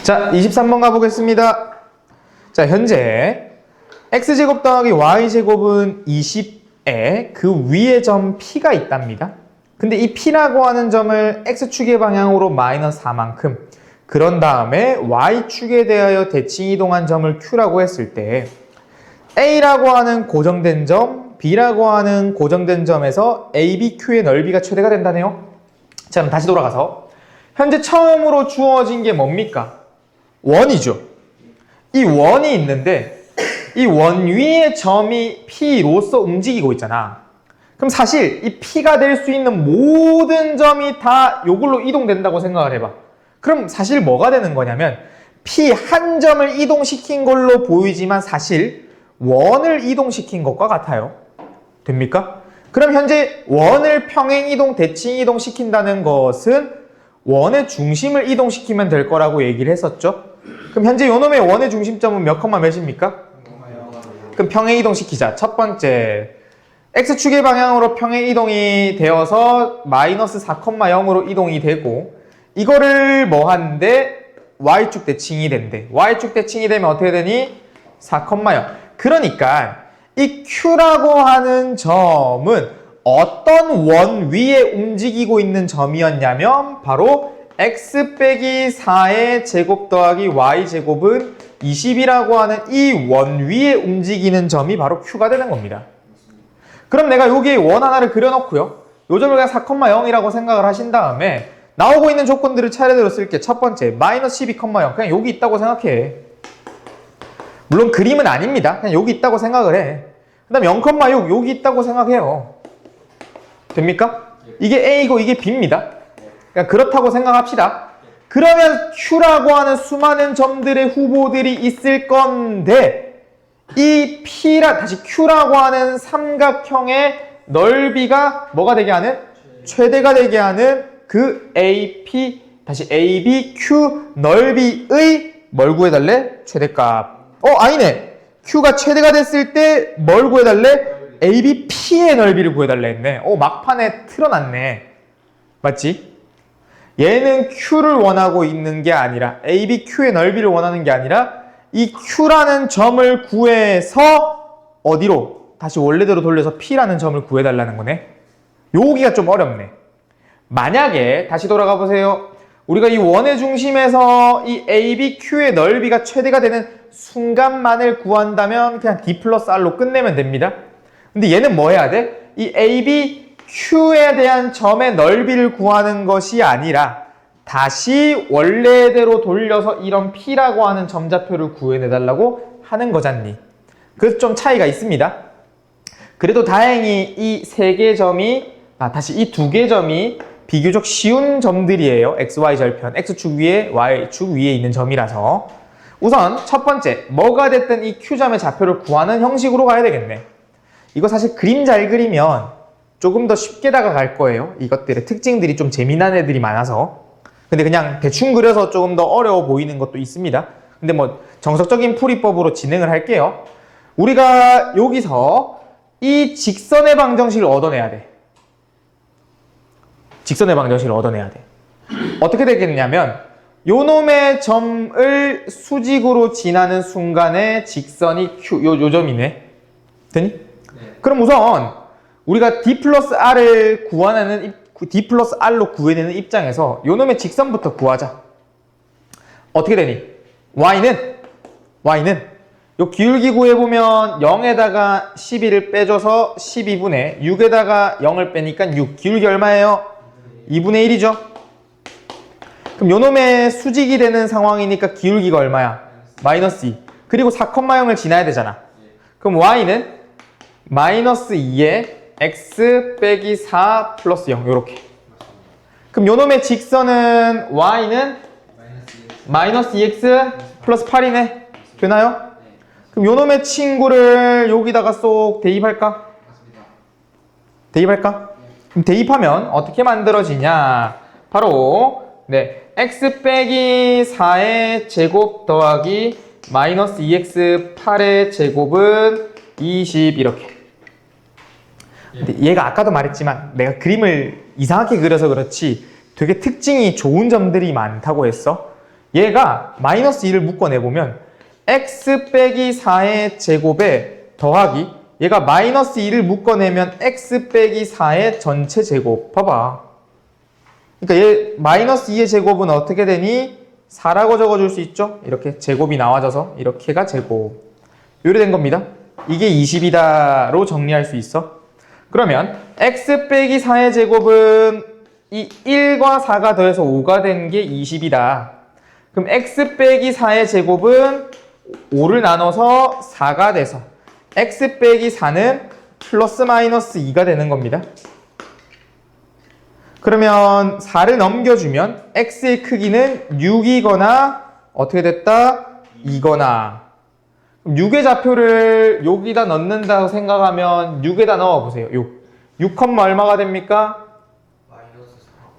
자, 23번 가보겠습니다. 자, 현재 x제곱 더하기 y제곱은 20에 그 위에 점 p가 있답니다. 근데 이 p라고 하는 점을 x축의 방향으로 마이너스 4만큼, 그런 다음에 y축에 대하여 대칭 이동한 점을 q라고 했을 때 a라고 하는 고정된 점, b라고 하는 고정된 점에서 abq의 넓이가 최대가 된다네요. 자, 그럼 다시 돌아가서 현재 처음으로 주어진 게 뭡니까? 원이죠. 이 원이 있는데 이 원 위에 점이 P로서 움직이고 있잖아. 그럼 사실 이 P가 될 수 있는 모든 점이 다 이걸로 이동된다고 생각을 해봐. 그럼 사실 뭐가 되는 거냐면 P 한 점을 이동시킨 걸로 보이지만 사실 원을 이동시킨 것과 같아요. 됩니까? 그럼 현재 원을 평행 이동, 대칭 이동 시킨다는 것은 원의 중심을 이동시키면 될 거라고 얘기를 했었죠. 그럼 현재 요놈의 원의 중심점은 몇 컴마 몇입니까? 그럼 평행 이동시키자. 첫 번째, x축의 방향으로 평행 이동이 되어서 마이너스 4,0으로 이동이 되고, 이거를 뭐 하는데 y축 대칭이 된대. y축 대칭이 되면 어떻게 되니? 4,0. 그러니까 이 q라고 하는 점은 어떤 원 위에 움직이고 있는 점이었냐면 바로 x 빼기 4의 제곱 더하기 y제곱은 20이라고 하는 이 원 위에 움직이는 점이 바로 q가 되는 겁니다. 그럼 내가 여기에 원 하나를 그려놓고요. 요 점을 그냥 4,0이라고 생각을 하신 다음에 나오고 있는 조건들을 차례대로 쓸게. 첫 번째, 마이너스 12,0. 그냥 여기 있다고 생각해. 물론 그림은 아닙니다. 그냥 여기 있다고 생각을 해. 그 다음 0,6 여기 있다고 생각해요. 됩니까? 이게 A이고 이게 B입니다. 그러니까 그렇다고 생각합시다. 그러면 Q라고 하는 수많은 점들의 후보들이 있을 건데 이 다시 Q라고 하는 삼각형의 넓이가 뭐가 되게 하는? 최대가 되게 하는 그 AP, 다시 ABQ 넓이의 뭘 구해달래? 최대값. 아니네. Q가 최대가 됐을 때 뭘 구해달래? ABP의 넓이를 구해달라 했네. 막판에 틀어놨네. 맞지? 얘는 Q를 원하고 있는 게 아니라 ABQ의 넓이를 원하는 게 아니라 이 Q라는 점을 구해서 어디로? 다시 원래대로 돌려서 P라는 점을 구해달라는 거네. 여기가 좀 어렵네. 만약에 다시 돌아가 보세요. 우리가 이 원의 중심에서 이 ABQ의 넓이가 최대가 되는 순간만을 구한다면 그냥 D 플러스 R로 끝내면 됩니다. 근데 얘는 뭐 해야 돼? 이 ABQ에 대한 점의 넓이를 구하는 것이 아니라 다시 원래대로 돌려서 이런 P라고 하는 점좌표를 구해내달라고 하는 거잖니. 그래서 좀 차이가 있습니다. 그래도 다행히 이 세 개 점이, 다시 이 두 개 점이 비교적 쉬운 점들이에요. XY 절편, X축 위에, Y축 위에 있는 점이라서. 우선 첫 번째, 뭐가 됐든 이 Q점의 좌표를 구하는 형식으로 가야 되겠네. 이거 사실 그림 잘 그리면 조금 더 쉽게 다가갈 거예요. 이것들의 특징들이 좀 재미난 애들이 많아서. 근데 그냥 대충 그려서 조금 더 어려워 보이는 것도 있습니다. 근데 뭐 정석적인 풀이법으로 진행을 할게요. 우리가 여기서 이 직선의 방정식을 얻어내야 돼. 직선의 방정식을 얻어내야 돼. 어떻게 되겠냐면 요 놈의 점을 수직으로 지나는 순간에 직선이 Q, 요 점이네. 되니? 그럼 우선 우리가 D 플러스 R을 구하는 D 플러스 R로 구해내는 입장에서 요 놈의 직선부터 구하자. 어떻게 되니? Y는 요 기울기 구해보면 0에다가 12를 빼줘서 12분의 6에다가 0을 빼니까 6. 기울기 얼마예요? 2분의 1이죠? 그럼 요 놈의 수직이 되는 상황이니까 기울기가 얼마야? 마이너스 2. 그리고 4,0을 지나야 되잖아. 그럼 Y는 마이너스 2에 x 빼기 4 플러스 0 요렇게. 그럼 요놈의 직선은 y는 마이너스 2x 플러스 8이네. 되나요? 그럼 요놈의 친구를 여기다가 쏙 대입할까? 대입할까? 그럼 대입하면 어떻게 만들어지냐? 바로 x 빼기 4의 제곱 더하기 마이너스 2x 8의 제곱은 20 이렇게. 근데 얘가 아까도 말했지만 내가 그림을 이상하게 그려서 그렇지 되게 특징이 좋은 점들이 많다고 했어. 얘가 마이너스 2를 묶어내보면 x 빼기 4의 제곱에 더하기 얘가 마이너스 2를 묶어내면 x 빼기 4의 전체 제곱. 봐봐. 그러니까 얘 마이너스 2의 제곱은 어떻게 되니? 4라고 적어줄 수 있죠? 이렇게 제곱이 나와져서 이렇게가 제곱. 이렇게 된 겁니다. 이게 20이다로 정리할 수 있어. 그러면 x 빼기 4의 제곱은 이 1과 4가 더해서 5가 된 게 20이다. 그럼 x 빼기 4의 제곱은 5를 나눠서 4가 돼서 x 빼기 4는 플러스 마이너스 2가 되는 겁니다. 그러면 4를 넘겨주면 x의 크기는 6이거나 어떻게 됐다? 2거나. 6의 좌표를 여기다 넣는다고 생각하면 6에다 넣어보세요. 6, 얼마가 됩니까?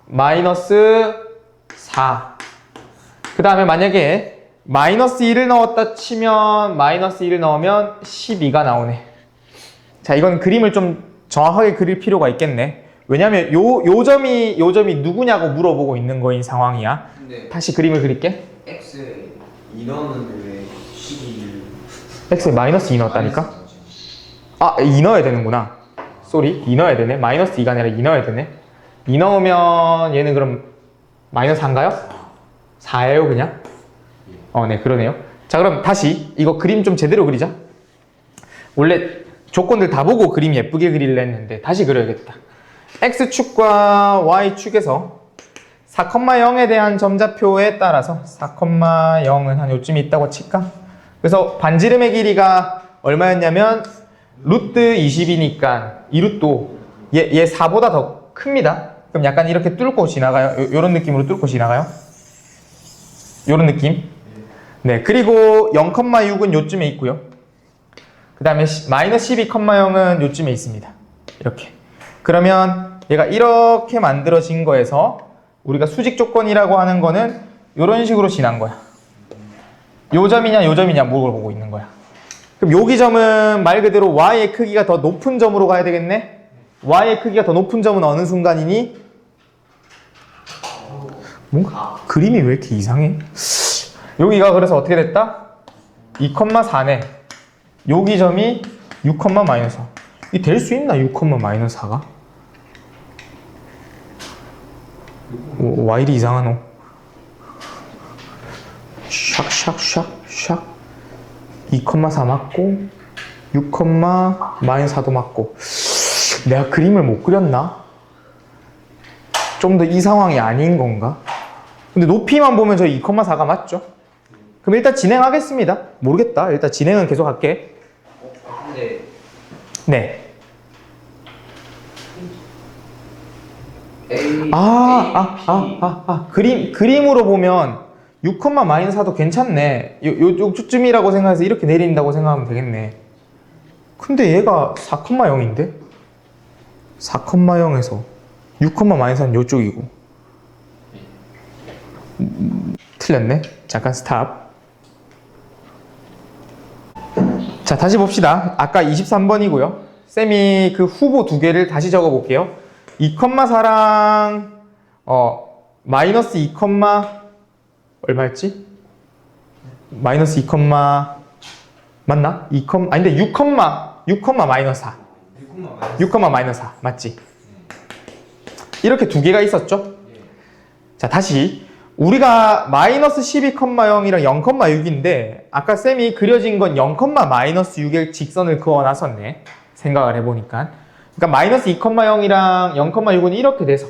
마이너스 4. 그 다음에 만약에 마이너스 1을 넣었다 치면 마이너스 1을 넣으면 12가 나오네. 자, 이건 그림을 좀 정확하게 그릴 필요가 있겠네. 왜냐면 요 점이 누구냐고 물어보고 있는 거인 상황이야. 다시 그림을 그릴게. x에 2 넣었는데 왜 12를 x에 마이너스 2 넣었다니까? 아, 2 넣어야 되는구나. 쏘리, 2 넣어야 되네. 마이너스 2가 아니라 2 넣어야 되네. 2 넣으면 얘는 그럼 마이너스 4인가요? 4예요 그냥? 네, 그러네요. 자, 그럼 다시 이거 그림 좀 제대로 그리자. 원래 조건들 다 보고 그림 예쁘게 그리려 했는데 다시 그려야겠다. x축과 y축에서 4,0에 대한 점좌표에 따라서 4,0은 한 요쯤 있다고 칠까? 그래서 반지름의 길이가 얼마였냐면 루트 20이니까 이 루트도 얘 4보다 더 큽니다. 그럼 약간 이렇게 뚫고 지나가요. 요런 느낌으로 뚫고 지나가요. 요런 느낌. 네, 그리고 0,6은 요쯤에 있고요. 그 다음에 마이너스 12,0은 요쯤에 있습니다. 이렇게. 그러면 얘가 이렇게 만들어진 거에서 우리가 수직 조건이라고 하는 거는 이런 식으로 지난 거야. 요 점이냐 요 점이냐 물어보고 있는 거야. 그럼 여기 점은 말 그대로 y의 크기가 더 높은 점으로 가야 되겠네. y의 크기가 더 높은 점은 어느 순간이니? 뭔가 그림이 왜 이렇게 이상해? 여기가 그래서 어떻게 됐다? 2,4네. 여기 점이 6, 마이너스 4. 이 될 수 있나? 6, 마이너스 4가? 와 이리 이상하노? 샥 2,4 맞고 6, 마이너스 4도 맞고. 내가 그림을 못 그렸나? 좀 더 이 상황이 아닌 건가? 근데 높이만 보면 저 2,4가 맞죠? 그럼 일단 진행하겠습니다. 모르겠다. 일단 진행은 계속 할게. 근데 네. 그림으로 보면 6, 마이너스 4도 괜찮네. 요쯤이라고 생각해서 이렇게 내린다고 생각하면 되겠네. 근데 얘가 4,0인데? 4,0에서 6, 마이너스 4는 요쪽이고. 틀렸네. 잠깐 스탑. 자, 다시 봅시다. 아까 23번이고요. 쌤이 그 후보 두 개를 다시 적어 볼게요. 2,4랑 마이너스 2, 얼마였지? 마이너스 2, 맞나? 2, 아닌데 6, 마이너스 4. 6, 마이너스 4 맞지? 이렇게 두 개가 있었죠? 자, 다시 우리가 마이너스 12,0이랑 0,6인데 아까 쌤이 그려진 건 0, 마이너스 6의 직선을 그어놨었네. 생각을 해보니까. 그러니까 마이너스 2,0이랑 0,6은 이렇게 돼서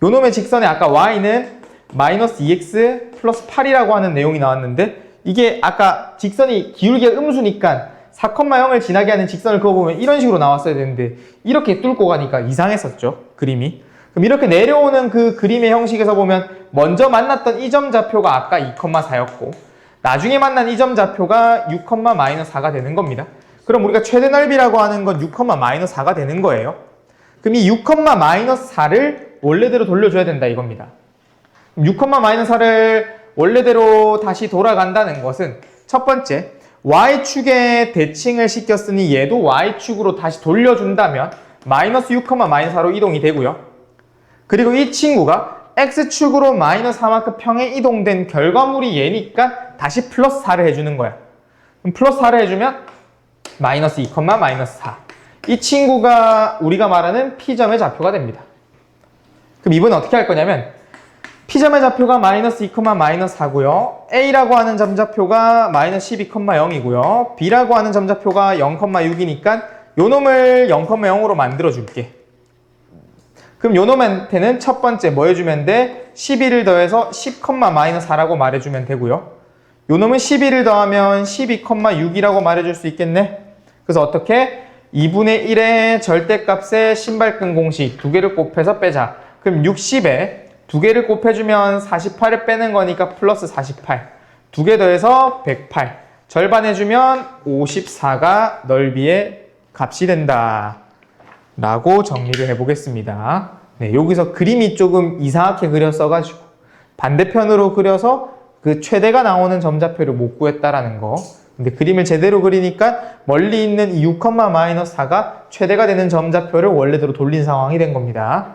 요 놈의 직선에 아까 y는 마이너스 2x 플러스 8이라고 하는 내용이 나왔는데 이게 아까 직선이 기울기가 음수니까 4,0을 지나게 하는 직선을 그어보면 이런 식으로 나왔어야 되는데 이렇게 뚫고 가니까 이상했었죠. 그림이. 그럼 이렇게 내려오는 그 그림의 형식에서 보면 먼저 만났던 이 점 좌표가 아까 2,4였고 나중에 만난 이 점 좌표가 6, 마이너스 4가 되는 겁니다. 그럼 우리가 최대 넓이라고 하는 건 6, 마이너스 4가 되는 거예요. 그럼 이 6, 마이너스 4를 원래대로 돌려줘야 된다 이겁니다. 6, 마이너스 4를 원래대로 다시 돌아간다는 것은 첫 번째 y축에 대칭을 시켰으니 얘도 y축으로 다시 돌려준다면 마이너스 6, 마이너스 4로 이동이 되고요. 그리고 이 친구가 x축으로 마이너스 4만큼 평에 이동된 결과물이 얘니까 다시 플러스 4를 해주는 거야. 그럼 플러스 4를 해주면 마이너스 2, 마이너스 4. 이 친구가 우리가 말하는 P점의 좌표가 됩니다. 그럼 이번에 어떻게 할 거냐면 P점의 좌표가 마이너스 2, 마이너스 4고요. A라고 하는 점좌표가 마이너스 12,0이고요. B라고 하는 점좌표가 0,6이니까 요 놈을 0,0으로 만들어 줄게. 그럼 요 놈한테는 첫 번째 뭐 해주면 돼? 12를 더해서 10, 마이너스 4라고 말해주면 되고요. 요 놈은 12를 더하면 12,6이라고 말해줄 수 있겠네. 그래서 어떻게? 2분의 1의 절대값의 신발끈 공식 두 개를 곱해서 빼자. 그럼 60에 두 개를 곱해주면 48을 빼는 거니까 플러스 48. 두 개 더해서 108. 절반 해주면 54가 넓이의 값이 된다. 라고 정리를 해보겠습니다. 네, 여기서 그림이 조금 이상하게 그렸어가지고 반대편으로 그려서 그 최대가 나오는 점좌표를 못 구했다라는 거. 근데 그림을 제대로 그리니까 멀리 있는 이 6, 마이너스 4가 최대가 되는 점좌표를 원래대로 돌린 상황이 된 겁니다.